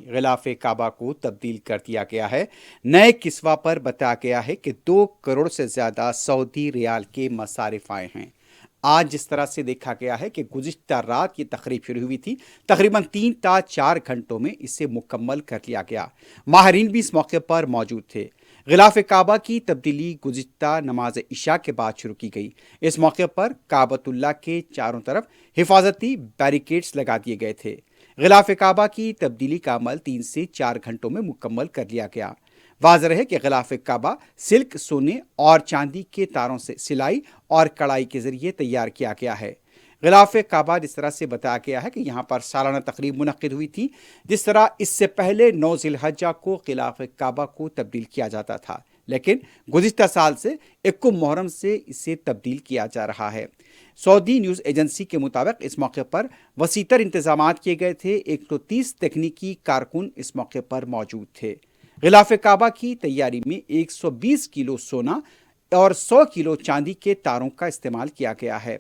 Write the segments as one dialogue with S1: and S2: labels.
S1: غلاف کعبہ کو تبدیل کر دیا گیا ہے۔ نئے کسوہ پر بتایا گیا ہے کہ 2 کروڑ سے زیادہ سعودی ریال کے مصارف آئے ہیں۔ آج جس طرح سے دیکھا گیا ہے کہ گزشتہ رات یہ تقریب شروع ہوئی تھی، تقریباً 3 تا 4 گھنٹوں میں اسے مکمل کر لیا گیا۔ ماہرین بھی اس موقع پر موجود تھے۔ غلاف کعبہ کی تبدیلی گزشتہ نماز عشاء کے بعد شروع کی گئی۔ اس موقع پر کعبۃ اللہ کے چاروں طرف حفاظتی بیریکیڈز لگا دیے گئے تھے۔ غلاف کعبہ کی تبدیلی کا عمل 3 سے 4 گھنٹوں میں مکمل کر لیا گیا۔ واضح رہے کہ غلاف کعبہ سلک، سونے اور چاندی کے تاروں سے سلائی اور کڑائی کے ذریعے تیار کیا گیا ہے۔ غلاف کعبہ جس طرح سے بتایا گیا ہے کہ یہاں پر سالانہ تقریب منعقد ہوئی تھی، جس طرح اس سے پہلے 9 ذی الحجہ کو غلاف کعبہ کو تبدیل کیا جاتا تھا، لیکن گزشتہ سال سے 1 محرم سے اسے تبدیل کیا جا رہا ہے۔ سعودی نیوز ایجنسی کے مطابق اس موقع پر وسیع تر انتظامات کیے گئے تھے۔ 130 تکنیکی کارکن اس موقع پر موجود تھے۔ غلاف کعبہ کی تیاری میں 120 کلو سونا اور 100 کلو چاندی کے تاروں کا استعمال کیا گیا ہے۔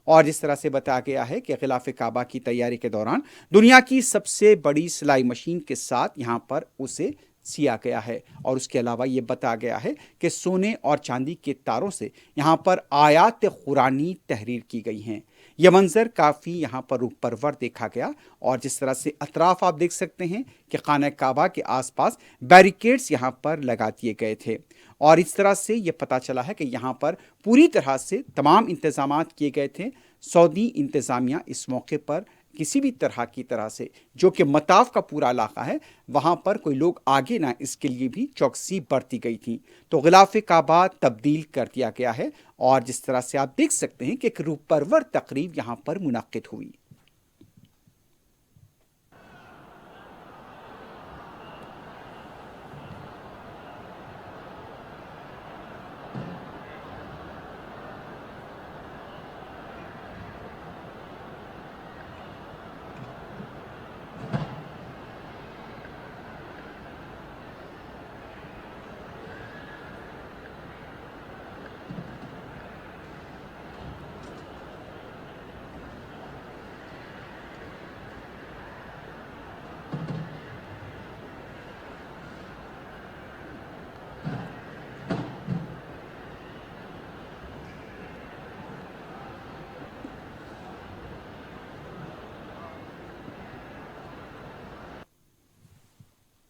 S1: اور جس طرح سے بتایا گیا ہے کہ غلاف کعبہ کی تیاری کے دوران دنیا کی سب سے بڑی سلائی مشین کے ساتھ یہاں پر اسے سیا گیا ہے، اور اس کے علاوہ یہ بتایا گیا ہے کہ سونے اور چاندی کے تاروں سے یہاں پر آیات قرآنی تحریر کی گئی ہیں۔ یہ منظر کافی یہاں پر روح پرور دیکھا گیا، اور جس طرح سے اطراف آپ دیکھ سکتے ہیں کہ خانہ کعبہ کے آس پاس بیریکیڈز یہاں پر لگا دیے گئے تھے، اور اس طرح سے یہ پتہ چلا ہے کہ یہاں پر پوری طرح سے تمام انتظامات کیے گئے تھے۔ سعودی انتظامیہ اس موقع پر کسی بھی طرح کی طرح سے، جو کہ مطاف کا پورا علاقہ ہے، وہاں پر کوئی لوگ آگے نہ، اس کے لیے بھی چوکسی برتی گئی تھی۔ تو غلاف کعبہ تبدیل کر دیا گیا ہے، اور جس طرح سے آپ دیکھ سکتے ہیں کہ ایک روح پرور تقریب یہاں پر منعقد ہوئی۔